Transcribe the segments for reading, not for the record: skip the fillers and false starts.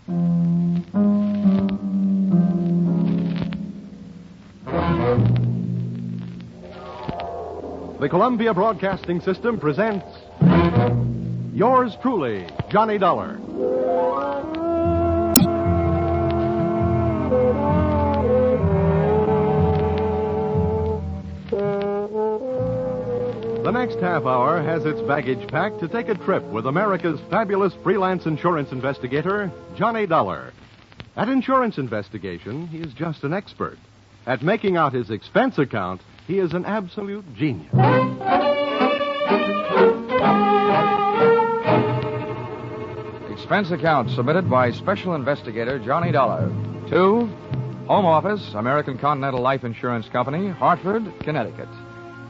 The Columbia Broadcasting System presents Yours truly, Johnny Dollar. The next half hour has its baggage packed to take a trip with America's fabulous freelance insurance investigator, Johnny Dollar. At insurance investigation, he is just an expert. At making out his expense account, he is an absolute genius. Expense account submitted by Special Investigator Johnny Dollar to Home Office, American Continental Life Insurance Company, Hartford, Connecticut.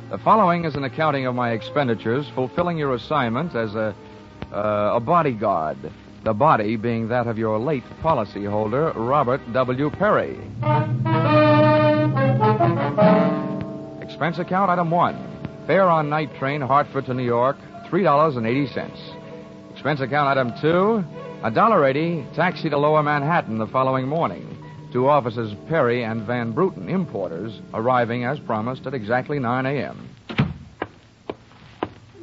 The following is an accounting of my expenditures fulfilling your assignment as a bodyguard. The body being that of your late policyholder, Robert W. Perry. Expense account item 1. Fare on night train Hartford to New York, $3.80. Expense account item 2. $1.80 taxi to Lower Manhattan the following morning. To officers Perry and Van Bruten, importers, arriving as promised at exactly 9 a.m. Good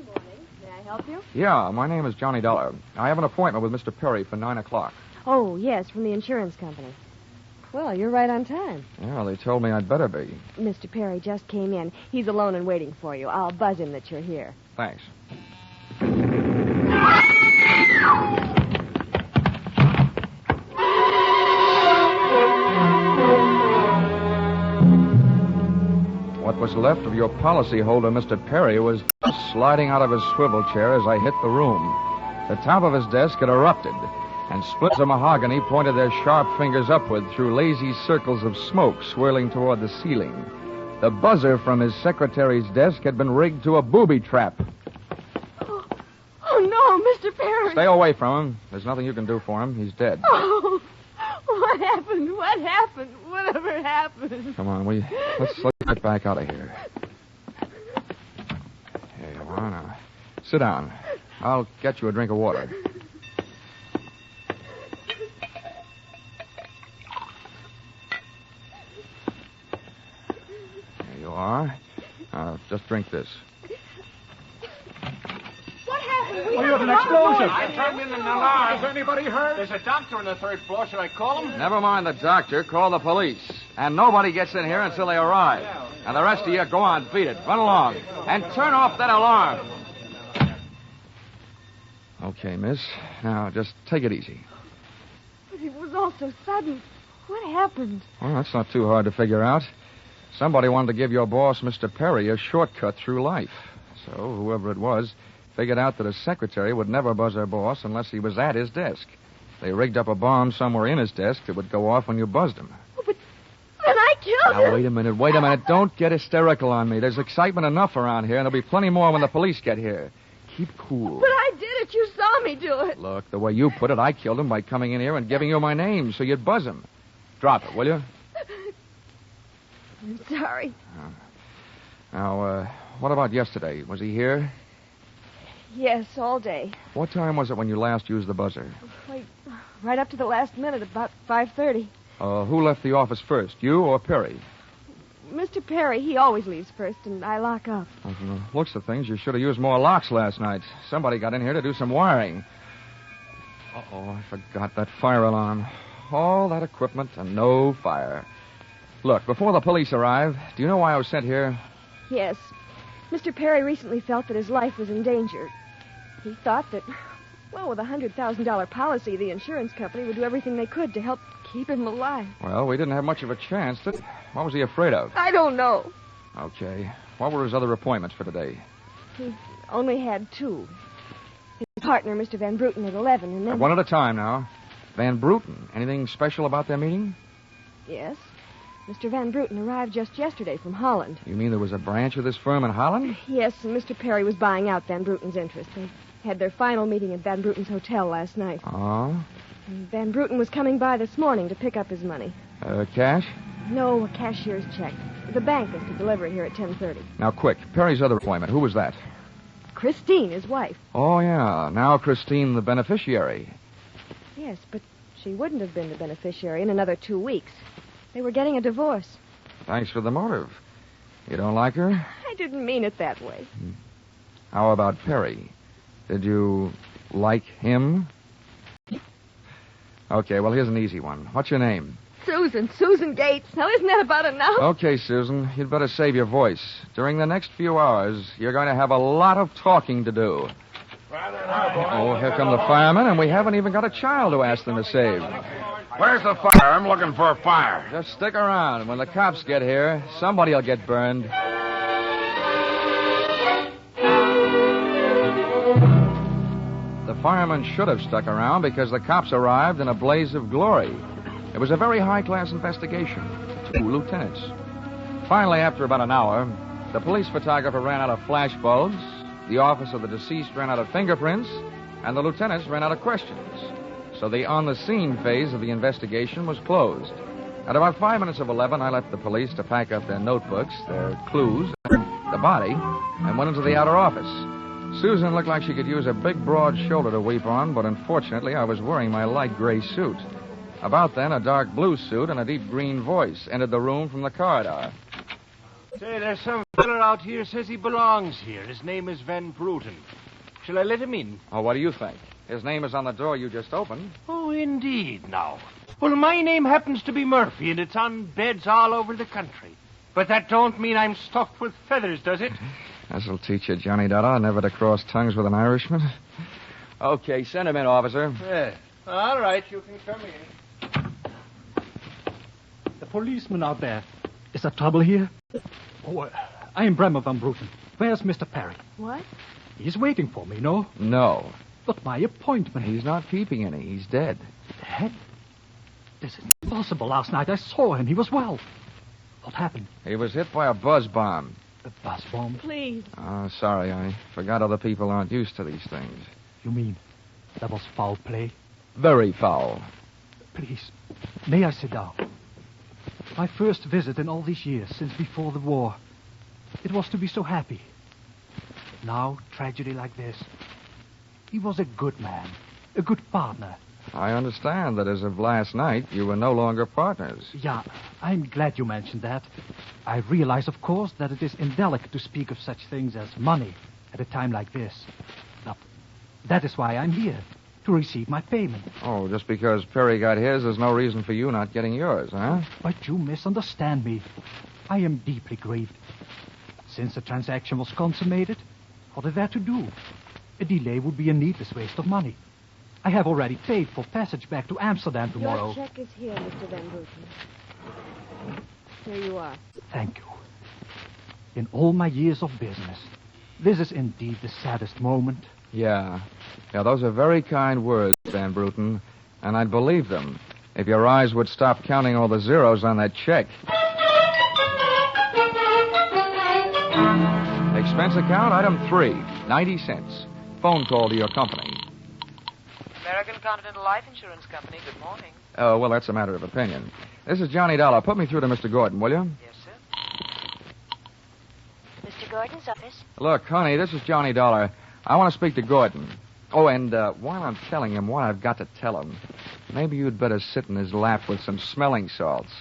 morning. May I help you? Yeah, my name is Johnny Dollar. I have an appointment with Mr. Perry for 9 o'clock. Oh, yes, from the insurance company. Well, you're right on time. Yeah, they told me I'd better be. Mr. Perry just came in. He's alone and waiting for you. I'll buzz him that you're here. Thanks. What was left of your policyholder, Mr. Perry, was sliding out of his swivel chair as I hit the room. The top of his desk had erupted, and splits of mahogany pointed their sharp fingers upward through lazy circles of smoke swirling toward the ceiling. The buzzer from his secretary's desk had been rigged to a booby trap. Oh, no, Mr. Perry. Stay away from him. There's nothing you can do for him. He's dead. Oh, what happened? What happened? Whatever happened? Come on, let's get back out of here. Here you are now. Sit down. I'll get you a drink of water. There you are. Just drink this. What happened? Oh, you had an explosion. I turned in an alarm. Is anybody hurt? There's a doctor on the third floor. Should I call him? Never mind the doctor. Call the police. And nobody gets in here until they arrive. And the rest of you, go on, beat it. Run along. And turn off that alarm. Okay, miss. Now, just take it easy. But it was all so sudden. What happened? Well, that's not too hard to figure out. Somebody wanted to give your boss, Mr. Perry, a shortcut through life. So, whoever it was, figured out that his secretary would never buzz her boss unless he was at his desk. They rigged up a bomb somewhere in his desk that would go off when you buzzed him. Oh, but then I killed him. Now, wait a minute. Don't get hysterical on me. There's excitement enough around here, and there'll be plenty more when the police get here. Keep cool. But I did it. You saw me do it. Look, the way you put it, I killed him by coming in here and giving you my name so you'd buzz him. Drop it, will you? I'm sorry. Now, what about yesterday? Was he here? Yes, all day. What time was it when you last used the buzzer? Right up to the last minute, about 5:30. Who left the office first, you or Perry? Mr. Perry, he always leaves first, and I lock up. Well, from the looks of things, you should have used more locks last night. Somebody got in here to do some wiring. Uh-oh, I forgot that fire alarm. All that equipment and no fire. Look, before the police arrive, do you know why I was sent here? Yes. Mr. Perry recently felt that his life was in danger. He thought that, well, with a $100,000 policy, the insurance company would do everything they could to help keep him alive. Well, we didn't have much of a chance, did we? What was he afraid of? I don't know. Okay. What were his other appointments for today? He only had 2. His partner, Mr. Van Bruten, at 11, and then... One at a time now. Van Bruten. Anything special about their meeting? Yes. Mr. Van Bruten arrived just yesterday from Holland. You mean there was a branch of this firm in Holland? Yes, and Mr. Perry was buying out Van Bruten's interest. They had their final meeting at Van Bruten's hotel last night. Oh? And Van Bruten was coming by this morning to pick up his money. Cash? No, a cashier's check. The bank is to deliver it here at 10:30. Now, quick. Perry's other appointment. Who was that? Christine, his wife. Oh, yeah. Now Christine, the beneficiary. Yes, but she wouldn't have been the beneficiary in another 2 weeks. They were getting a divorce. Thanks for the motive. You don't like her? I didn't mean it that way. How about Perry? Did you like him? Okay, well, here's an easy one. What's your name? Susan Gates. Now, isn't that about enough? Okay, Susan, you'd better save your voice. During the next few hours, you're going to have a lot of talking to do. Oh, here come the firemen, and we haven't even got a child to ask them to save. Where's the fire? I'm looking for a fire. Just stick around. When the cops get here, somebody will get burned. The firemen should have stuck around because the cops arrived in a blaze of glory. It was a very high-class investigation. 2 lieutenants. Finally, after about an hour, the police photographer ran out of flash bulbs, the office of the deceased ran out of fingerprints, and the lieutenants ran out of questions. So the on-the-scene phase of the investigation was closed. At about 5 minutes of 11, I left the police to pack up their notebooks, their clues, and the body, and went into the outer office. Susan looked like she could use a big, broad shoulder to weep on, but unfortunately, I was wearing my light gray suit. About then, a dark blue suit and a deep green voice entered the room from the corridor. Say, there's some fella out here says he belongs here. His name is Van Bruten. Shall I let him in? Oh, what do you think? His name is on the door you just opened. Oh, indeed, now. Well, my name happens to be Murphy, and it's on beds all over the country. But that don't mean I'm stuffed with feathers, does it? This'll teach you, Johnny Dollar, never to cross tongues with an Irishman. Okay, send him in, officer. Yeah. All right, you can come in. The policeman out there. Is there trouble here? Oh, I am Bremer Van Bruten. Where's Mr. Perry? What? He's waiting for me, no? No. But my appointment. He's not keeping any. He's dead. Dead? This is impossible. Last night I saw him. He was well. What happened? He was hit by a buzz bomb. A buzz bomb? Please. Oh, sorry. I forgot other people aren't used to these things. You mean that was foul play? Very foul. Please, may I sit down? My first visit in all these years, since before the war. It was to be so happy. Now, tragedy like this. He was a good man, a good partner. I understand that as of last night, you were no longer partners. Yeah, I'm glad you mentioned that. I realize, of course, that it is indelicate to speak of such things as money at a time like this. But that is why I'm here, to receive my payment. Oh, just because Perry got his, there's no reason for you not getting yours, huh? But you misunderstand me. I am deeply grieved. Since the transaction was consummated, what is there to do? A delay would be a needless waste of money. I have already paid for passage back to Amsterdam tomorrow. Your check is here, Mr. Van Bruten. Here you are. Thank you. In all my years of business, this is indeed the saddest moment. Yeah, those are very kind words, Van Bruten, and I'd believe them if your eyes would stop counting all the zeros on that check. Expense account, item 3, 90 cents. Phone call to your company. American Continental Life Insurance Company, good morning. Oh, well, that's a matter of opinion. This is Johnny Dollar. Put me through to Mr. Gordon, will you? Yes, sir. Mr. Gordon's office. Look, honey, this is Johnny Dollar. I want to speak to Gordon. Oh, and while I'm telling him what I've got to tell him, maybe you'd better sit in his lap with some smelling salts.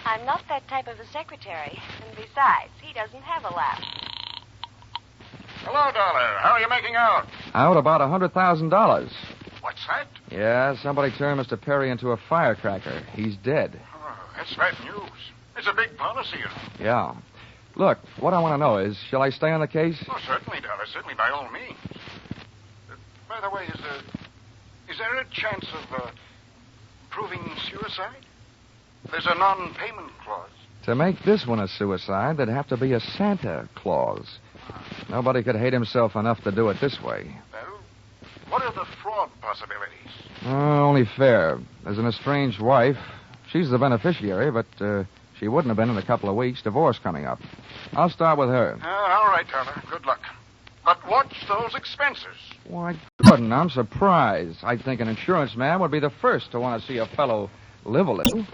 I'm not that type of a secretary. And besides, he doesn't have a lap. Hello, Dollar. How are you making out? Out about $100,000. What's that? Yeah, somebody turned Mr. Perry into a firecracker. He's dead. Oh, that's bad news. It's a big policy, you know. Yeah. Look, what I want to know is, shall I stay on the case? Oh, certainly, Dollar. Certainly, by all means. By the way, is there a chance of proving suicide? There's a non-payment clause. To make this one a suicide, there'd have to be a Santa Claus. Nobody could hate himself enough to do it this way. Well, what are the fraud possibilities? Only fair. There's an estranged wife. She's the beneficiary, but she wouldn't have been in a couple of weeks. Divorce coming up. I'll start with her. All right, Dollar. Good luck. But watch those expenses. Why, Gordon, I'm surprised. I'd think an insurance man would be the first to want to see a fellow live a little.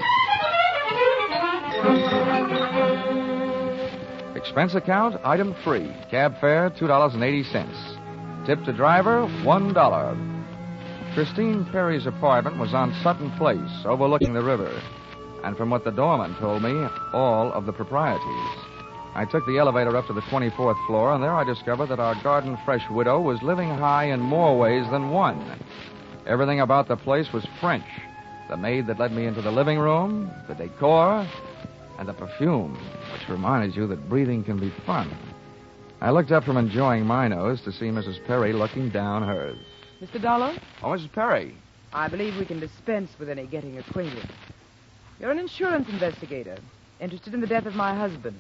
Expense account, item 3. Cab fare, $2.80. Tip to driver, $1. Christine Perry's apartment was on Sutton Place, overlooking the river. And from what the doorman told me, all of the proprieties. I took the elevator up to the 24th floor, and there I discovered that our garden fresh widow was living high in more ways than one. Everything about the place was French. The maid that led me into the living room, the decor, and the perfume, which reminded you that breathing can be fun. I looked up from enjoying my nose to see Mrs. Perry looking down hers. Mr. Dollar, Oh, Mrs. Perry. I believe we can dispense with any getting acquainted. You're an insurance investigator, interested in the death of my husband.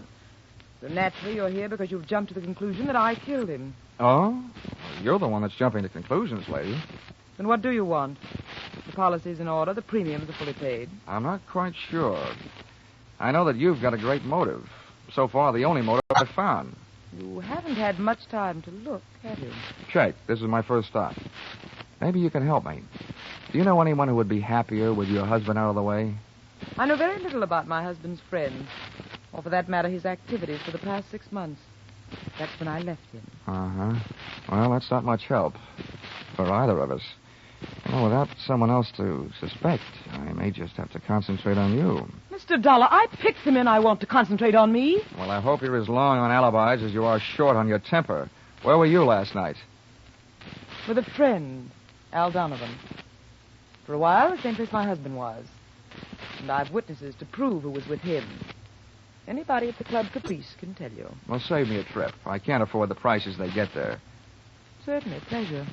So naturally, you're here because you've jumped to the conclusion that I killed him. Oh? Well, you're the one that's jumping to conclusions, lady. Then what do you want? The policy's in order, the premiums are fully paid. I'm not quite sure. I know that you've got a great motive. So far, the only motive I've found. You haven't had much time to look, have you? Check. This is my first stop. Maybe you can help me. Do you know anyone who would be happier with your husband out of the way? I know very little about my husband's friends, or for that matter, his activities for the past 6 months. That's when I left him. Uh-huh. Well, that's not much help for either of us. Well, without someone else to suspect, I may just have to concentrate on you. Mr. Dollar, I picked the men I want to concentrate on me. Well, I hope you're as long on alibis as you are short on your temper. Where were you last night? With a friend, Al Donovan. For a while, the same place my husband was. And I've witnesses to prove who was with him. Anybody at the Club Caprice can tell you. Well, save me a trip. I can't afford the prices they get there. Certainly, pleasure.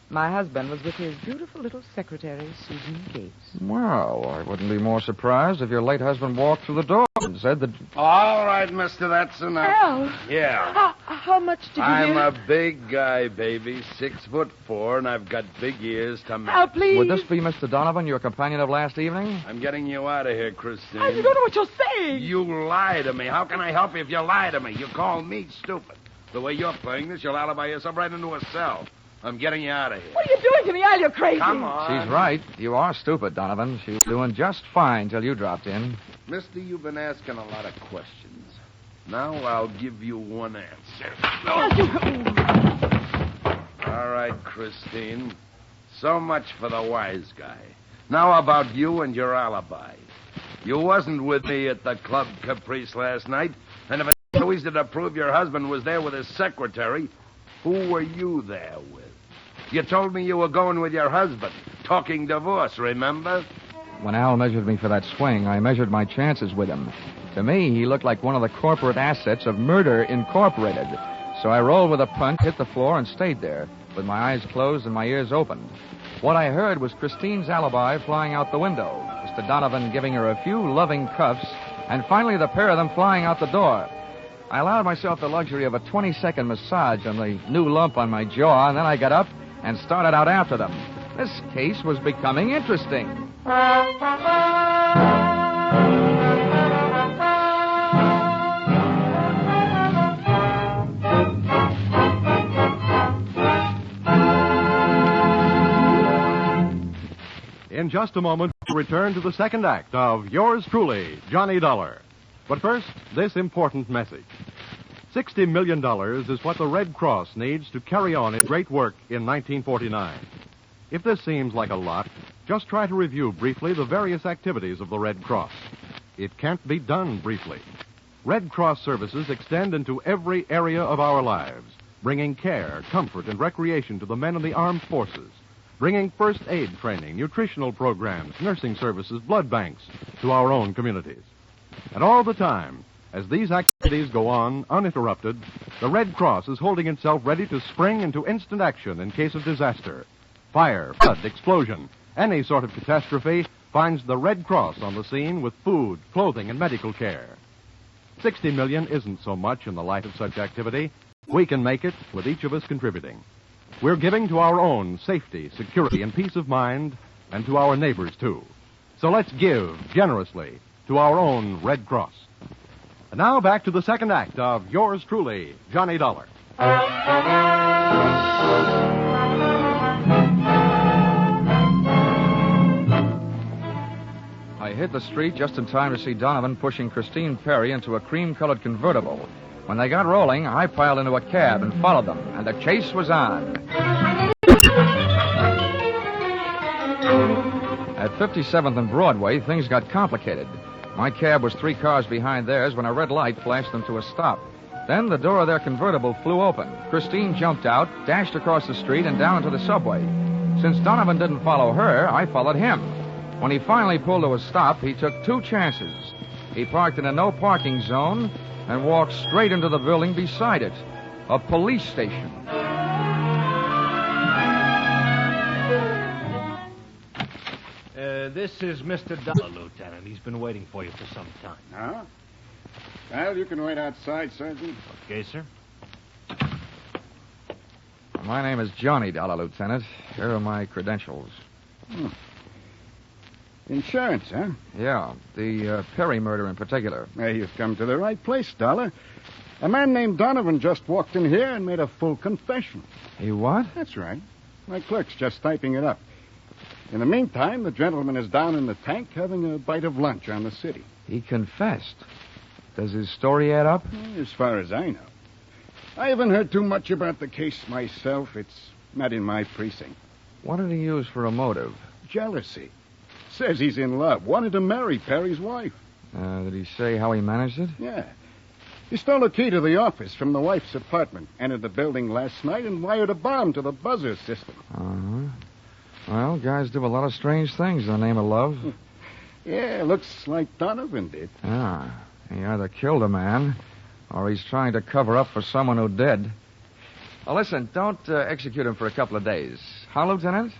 My husband was with his beautiful little secretary, Susan Gates. Well, I wouldn't be more surprised if your late husband walked through the door and said that... All right, mister, that's enough. Al! Yeah. How much did you I'm hear? a big guy, baby, 6'4", and I've got big ears to match. Al, please. Would this be Mr. Donovan, your companion of last evening? I'm getting you out of here, Christine. I don't know what you're saying. You lie to me. How can I help you if you lie to me? You call me stupid. The way you're playing this, you'll alibi yourself right into a cell. I'm getting you out of here. What are you doing to me, Al? You're crazy. Come on. She's right. You are stupid, Donovan. She was doing just fine till you dropped in. Mister, you've been asking a lot of questions. Now I'll give you one answer. All right, Christine. So much for the wise guy. Now about you and your alibi. You wasn't with me at the Club Caprice last night, and if it's so easy to prove your husband was there with his secretary, who were you there with? You told me you were going with your husband, talking divorce, remember? When Al measured me for that swing, I measured my chances with him. To me, he looked like one of the corporate assets of Murder Incorporated. So I rolled with a punch, hit the floor, and stayed there, with my eyes closed and my ears opened. What I heard was Christine's alibi flying out the window, Mr. Donovan giving her a few loving cuffs, and finally the pair of them flying out the door. I allowed myself the luxury of a 20-second massage on the new lump on my jaw, and then I got up and started out after them. This case was becoming interesting. In just a moment, we'll return to the second act of Yours Truly, Johnny Dollar. But first, this important message. $60 million is what the Red Cross needs to carry on its great work in 1949. If this seems like a lot, just try to review briefly the various activities of the Red Cross. It can't be done briefly. Red Cross services extend into every area of our lives, bringing care, comfort, and recreation to the men in the armed forces, bringing first aid training, nutritional programs, nursing services, blood banks to our own communities. And all the time, as these activities go on uninterrupted, the Red Cross is holding itself ready to spring into instant action in case of disaster. Fire, flood, explosion, any sort of catastrophe finds the Red Cross on the scene with food, clothing, and medical care. $60 million isn't so much in the light of such activity. We can make it with each of us contributing. We're giving to our own safety, security, and peace of mind, and to our neighbors, too. So let's give generously to our own Red Cross. And now back to the second act of Yours Truly, Johnny Dollar. I hit the street just in time to see Donovan pushing Christine Perry into a cream-colored convertible. When they got rolling, I piled into a cab and followed them, and the chase was on. At 57th and Broadway, things got complicated. My cab was 3 cars behind theirs when a red light flashed them to a stop. Then the door of their convertible flew open. Christine jumped out, dashed across the street, and down into the subway. Since Donovan didn't follow her, I followed him. When he finally pulled to a stop, he took 2 chances. He parked in a no-parking zone and walked straight into the building beside it, a police station. This is Mr. Dollar, Lieutenant. He's been waiting for you for some time. Huh? Well, you can wait outside, Sergeant. Okay, sir. My name is Johnny Dollar, Lieutenant. Here are my credentials. Insurance, huh? Yeah, the Perry murder in particular. Well, you've come to the right place, Dollar. A man named Donovan just walked in here and made a full confession. He what? That's right. My clerk's just typing it up. In the meantime, the gentleman is down in the tank having a bite of lunch on the city. He confessed. Does his story add up? As far as I know. I haven't heard too much about the case myself. It's not in my precinct. What did he use for a motive? Jealousy. Says he's in love. Wanted to marry Perry's wife. Did he say how he managed it? Yeah. He stole a key to the office from the wife's apartment, entered the building last night, and wired a bomb to the buzzer system. Uh-huh. Well, guys do a lot of strange things in the name of love. Yeah, looks like Donovan did. Yeah. He either killed a man, or he's trying to cover up for someone who did. Well, listen, don't execute him for a couple of days. Huh, Lieutenant?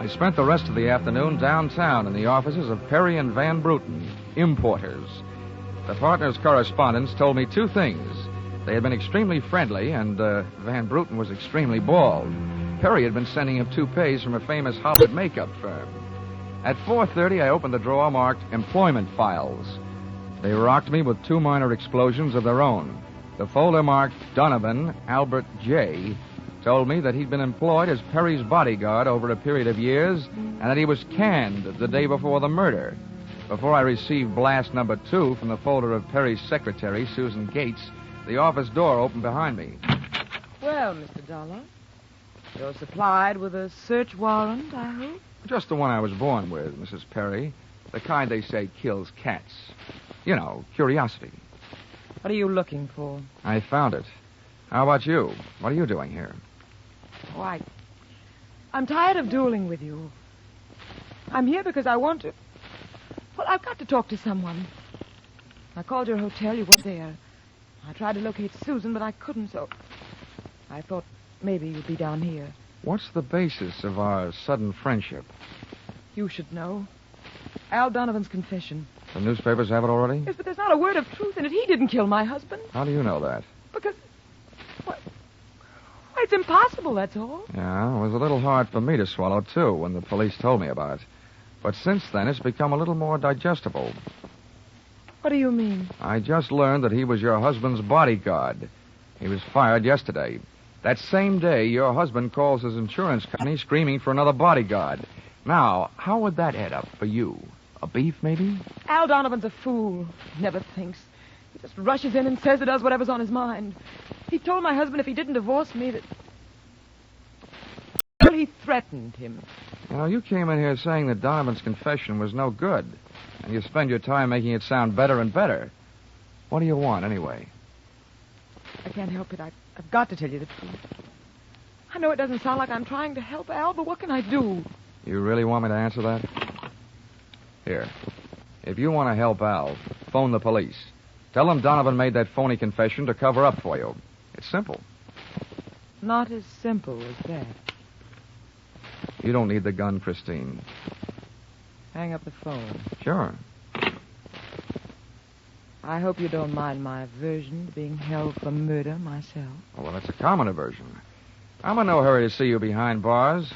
I spent the rest of the afternoon downtown in the offices of Perry and Van Bruten, importers. The partners' correspondents told me 2 things. They had been extremely friendly, and Van Bruten was extremely bald. Perry had been sending him toupees from a famous Hollywood makeup firm. At 4:30, I opened the drawer marked Employment Files. They rocked me with 2 minor explosions of their own. The folder marked Donovan Albert J. told me that he'd been employed as Perry's bodyguard over a period of years and that he was canned the day before the murder. Before I received blast number 2 from the folder of Perry's secretary, Susan Gates, the office door opened behind me. Well, Mr. Dollar, you're supplied with a search warrant, I hope? Just the one I was born with, Mrs. Perry. The kind they say kills cats. You know, curiosity. What are you looking for? I found it. How about you? What are you doing here? Oh, I'm tired of dueling with you. I'm here because I want to... Well, I've got to talk to someone. I called your hotel. You weren't there. I tried to locate Susan, but I couldn't, so... I thought maybe you'd be down here. What's the basis of our sudden friendship? You should know. Al Donovan's confession. The newspapers have it already? Yes, but there's not a word of truth in it. He didn't kill my husband. How do you know that? Because... Why, it's impossible, that's all. Yeah, it was a little hard for me to swallow, too, when the police told me about it. But since then, it's become a little more digestible. What do you mean? I just learned that he was your husband's bodyguard. He was fired yesterday. That same day, your husband calls his insurance company screaming for another bodyguard. Now, how would that add up for you? A beef, maybe? Al Donovan's a fool. He never thinks. He just rushes in and says or does whatever's on his mind. He told my husband if he didn't divorce me that... Well, he threatened him. You know, you came in here saying that Donovan's confession was no good. And you spend your time making it sound better and better. What do you want, anyway? I can't help it. I've got to tell you the truth. I know it doesn't sound like I'm trying to help Al, but what can I do? You really want me to answer that? Here. If you want to help Al, phone the police. Tell them Donovan made that phony confession to cover up for you. It's simple. Not as simple as that. You don't need the gun, Christine. Hang up the phone. Sure. I hope you don't mind my aversion to being held for murder myself. Oh, well, that's a common aversion. I'm in no hurry to see you behind bars.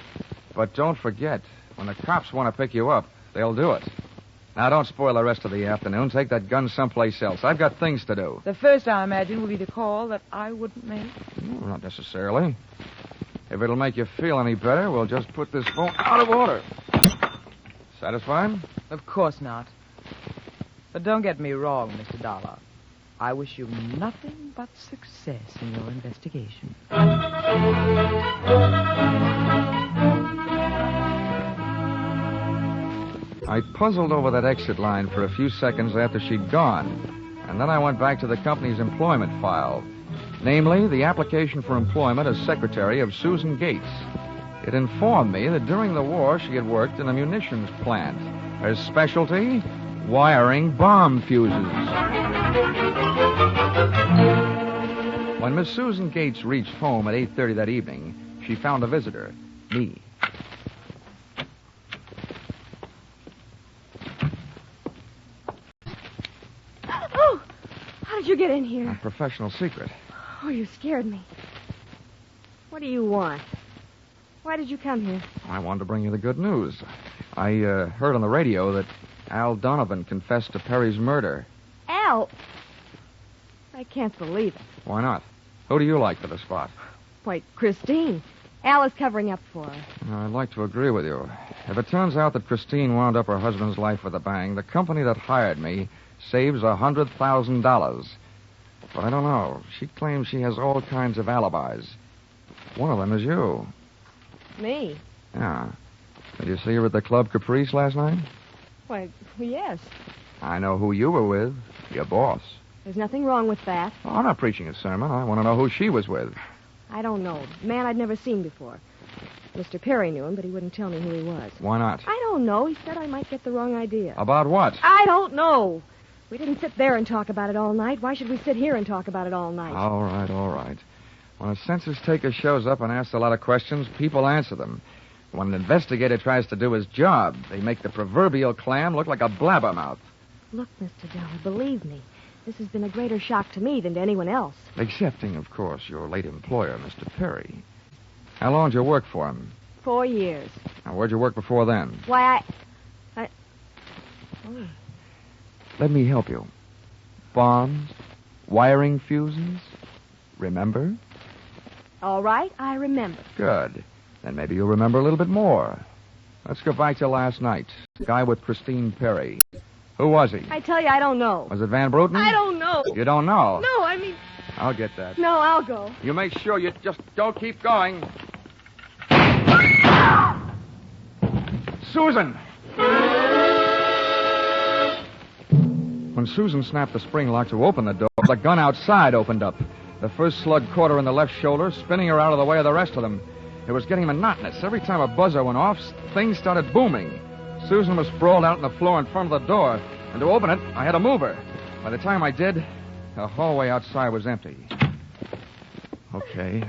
But don't forget, when the cops want to pick you up, they'll do it. Now, don't spoil the rest of the afternoon. Take that gun someplace else. I've got things to do. The first, I imagine, will be the call that I wouldn't make. Not necessarily. If it'll make you feel any better, we'll just put this phone out of order. Satisfied? Of course not. But don't get me wrong, Mr. Dollar. I wish you nothing but success in your investigation. I puzzled over that exit line for a few seconds after she'd gone, and then I went back to the company's employment file, namely the application for employment as secretary of Susan Gates. It informed me that during the war she had worked in a munitions plant. Her specialty, wiring bomb fuses. When Miss Susan Gates reached home at 8:30 that evening, she found a visitor, me. Oh, how did you get in here? A professional secret. Oh, you scared me. What do you want? Why did you come here? I wanted to bring you the good news. I heard on the radio that Al Donovan confessed to Perry's murder. Al? I can't believe it. Why not? Who do you like for the spot? Why, Christine. Al is covering up for her. I'd like to agree with you. If it turns out that Christine wound up her husband's life with a bang, the company that hired me saves $100,000. But I don't know. She claims she has all kinds of alibis. One of them is you. Me? Yeah. Did you see her at the Club Caprice last night? Why, yes. I know who you were with. Your boss. There's nothing wrong with that. Oh, I'm not preaching a sermon. I want to know who she was with. I don't know. Man I'd never seen before. Mr. Perry knew him, but he wouldn't tell me who he was. Why not? I don't know. He said I might get the wrong idea. About what? I don't know. We didn't sit there and talk about it all night. Why should we sit here and talk about it all night? All right, all right. When a census taker shows up and asks a lot of questions, people answer them. When an investigator tries to do his job, they make the proverbial clam look like a blabbermouth. Look, Mr. Dollar, believe me, this has been a greater shock to me than to anyone else. Excepting, of course, your late employer, Mr. Perry. How long did you work for him? 4 years. Now, where'd you work before then? Why, Oh. Let me help you. Bombs, wiring fuses. Remember? All right, I remember. Good. Then maybe you'll remember a little bit more. Let's go back to last night. The guy with Christine Perry. Who was he? I tell you, I don't know. Was it Van Bruten? I don't know. You don't know? No, I mean... I'll get that. No, I'll go. You make sure you just don't keep going. Susan! When Susan snapped the spring lock to open the door, the gun outside opened up. The first slug caught her in the left shoulder, spinning her out of the way of the rest of them. It was getting monotonous. Every time a buzzer went off, things started booming. Susan was sprawled out on the floor in front of the door, and to open it, I had to move her. By the time I did, the hallway outside was empty. Okay,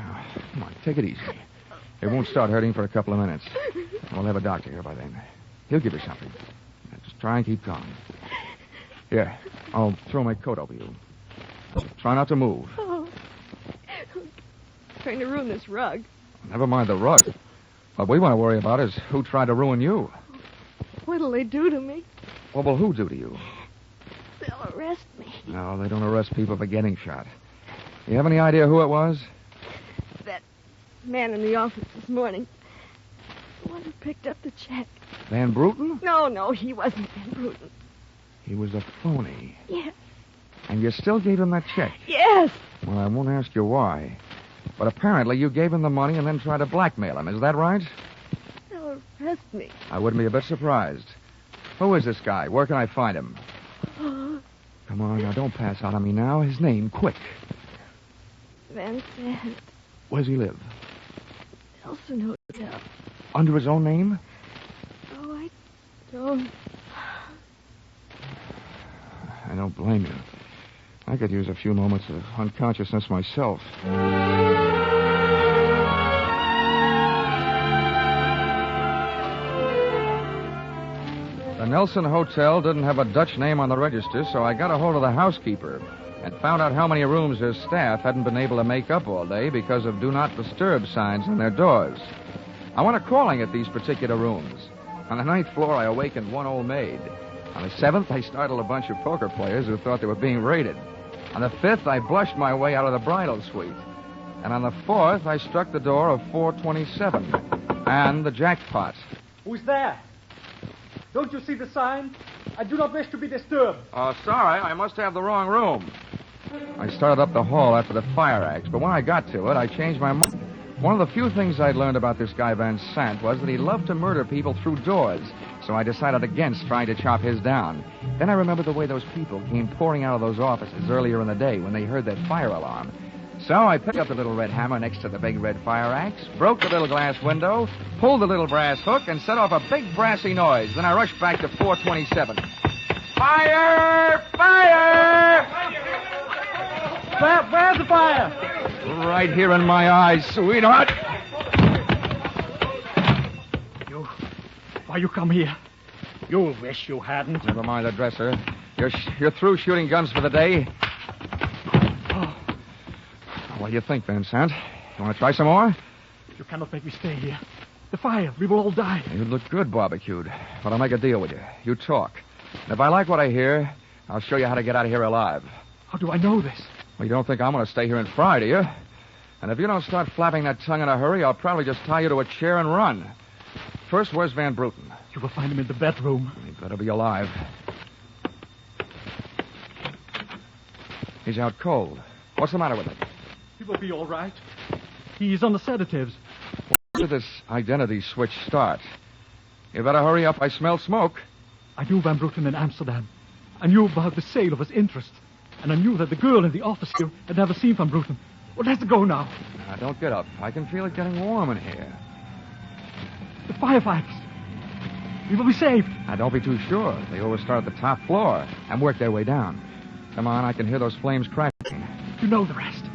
come on, take it easy. It won't start hurting for a couple of minutes. We'll have a doctor here by then. He'll give you something. Just try and keep calm. Here, I'll throw my coat over you. Try not to move. Oh. Trying to ruin this rug. Never mind the rug. What we want to worry about is who tried to ruin you. What'll they do to me? What will who do to you? They'll arrest me. No, they don't arrest people for getting shot. You have any idea who it was? That man in the office this morning. The one who picked up the check. Van Bruten? No, he wasn't Van Bruten. He was a phony. Yes. And you still gave him that check? Yes. Well, I won't ask you why. But apparently you gave him the money and then tried to blackmail him. Is that right? They'll arrest me. I wouldn't be a bit surprised. Who is this guy? Where can I find him? Come on, now, don't pass out on me now. His name, quick. Van Sant. Where does he live? Nelson Hotel. Under his own name? Oh, I don't. I don't blame you. I could use a few moments of unconsciousness myself. The Nelson Hotel didn't have a Dutch name on the register, so I got a hold of the housekeeper and found out how many rooms her staff hadn't been able to make up all day because of Do Not Disturb signs on their doors. I went a-calling at these particular rooms. On the 9th floor, I awakened one old maid. On the 7th, I startled a bunch of poker players who thought they were being raided. On the 5th, I blushed my way out of the bridal suite. And on the 4th, I struck the door of 427 and the jackpot. Who's there? Don't you see the sign? I do not wish to be disturbed. Oh, sorry. I must have the wrong room. I started up the hall after the fire axe, but when I got to it, I changed my mind. One of the few things I'd learned about this guy Van Sant was that he loved to murder people through doors, so I decided against trying to chop his down. Then I remembered the way those people came pouring out of those offices earlier in the day when they heard that fire alarm. So I picked up the little red hammer next to the big red fire axe, broke the little glass window, pulled the little brass hook, and set off a big brassy noise. Then I rushed back to 427. Fire! Fire! Where's the fire? Right here in my eyes, sweetheart. Why you come here? You wish you hadn't. Never mind the dresser. You're through shooting guns for the day. Oh. What do you think, Van Sant? You want to try some more? You cannot make me stay here. The fire. We will all die. You'd look good barbecued. But I'll make a deal with you. You talk. And if I like what I hear, I'll show you how to get out of here alive. How do I know this? Well, you don't think I'm going to stay here and fry, do you? And if you don't start flapping that tongue in a hurry, I'll probably just tie you to a chair and run. First, where's Van Bruten? You will find him in the bedroom. He better be alive. He's out cold. What's the matter with him? He will be all right. He's on the sedatives. When did this identity switch start? You better hurry up. I smell smoke. I knew Van Bruten in Amsterdam. I knew about the sale of his interest. And I knew that the girl in the office here had never seen Van Bruten. Well, let's go now. Now, don't get up. I can feel it getting warm in here. The firefighters. We will be saved. Now, don't be too sure. They always start at the top floor and work their way down. Come on, I can hear those flames cracking. You know the rest.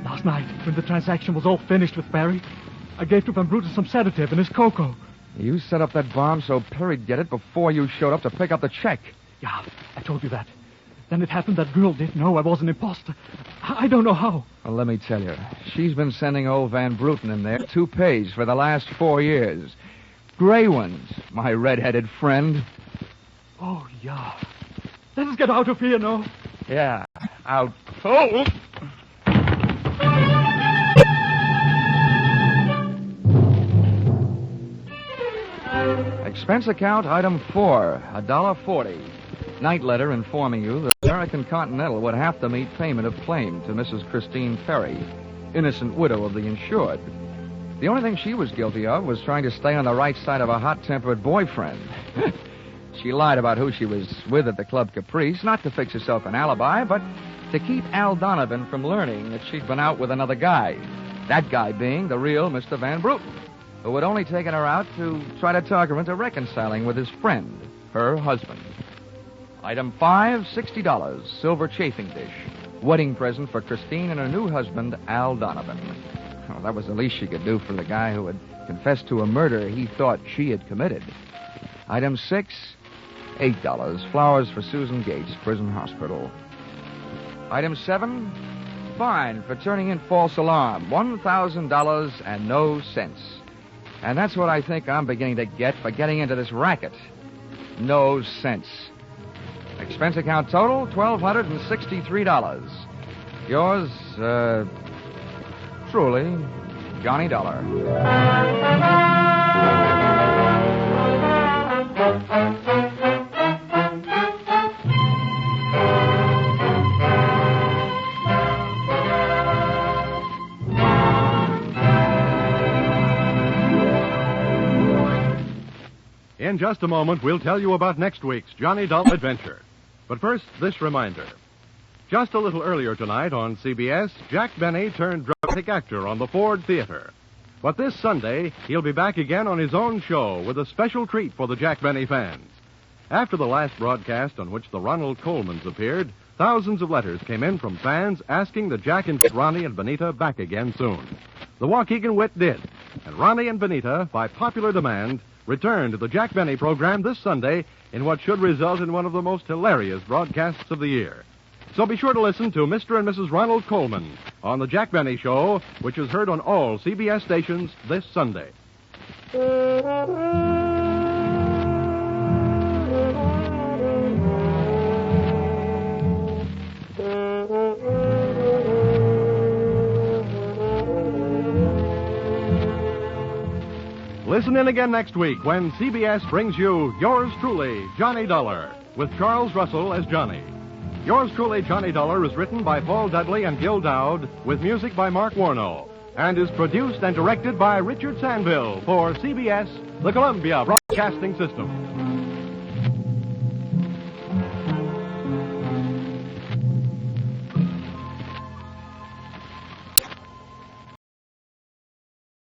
Last night, when the transaction was all finished with Perry, I gave to Van Bruten some sedative and his cocoa. You set up that bomb so Perry'd get it before you showed up to pick up the check. Yeah, I told you that. Then it happened that girl didn't know I was an imposter. I don't know how. Well, let me tell you. She's been sending old Van Bruten in there toupees for the last 4 years. Gray ones, my red-headed friend. Oh, yeah. Let us get out of here, no? Yeah, out cold. Expense account item 4, $1.40. Night letter informing you that American Continental would have to meet payment of claim to Mrs. Christine Perry, innocent widow of the insured. The only thing she was guilty of was trying to stay on the right side of a hot-tempered boyfriend. She lied about who she was with at the Club Caprice, not to fix herself an alibi, but to keep Al Donovan from learning that she'd been out with another guy. That guy being the real Mr. Van Bruten, who had only taken her out to try to talk her into reconciling with his friend, her husband. Item 5, $60, silver chafing dish. Wedding present for Christine and her new husband, Al Donovan. Well, that was the least she could do for the guy who had confessed to a murder he thought she had committed. Item 6, $8, flowers for Susan Gates, prison hospital. Item 7, fine for turning in false alarm, $1,000 and no cents. And that's what I think I'm beginning to get for getting into this racket. No sense. Expense account total, $1,263. Yours, truly, Johnny Dollar. In just a moment, we'll tell you about next week's Johnny Dollar adventure. But first, this reminder. Just a little earlier tonight on CBS, Jack Benny turned dramatic actor on the Ford Theater. But this Sunday, he'll be back again on his own show with a special treat for the Jack Benny fans. After the last broadcast on which the Ronald Colmans appeared, thousands of letters came in from fans asking that Jack and Ronnie and Benita back again soon. The Waukegan Wit did, and Ronnie and Benita, by popular demand, returned to the Jack Benny program this Sunday in what should result in one of the most hilarious broadcasts of the year. So be sure to listen to Mr. and Mrs. Ronald Colman on the Jack Benny Show, which is heard on all CBS stations this Sunday. Listen in again next week when CBS brings you yours truly, Johnny Dollar, with Charles Russell as Johnny. Yours truly, Johnny Dollar, is written by Paul Dudley and Gil Dowd, with music by Mark Warno, and is produced and directed by Richard Sanville for CBS, the Columbia Broadcasting System.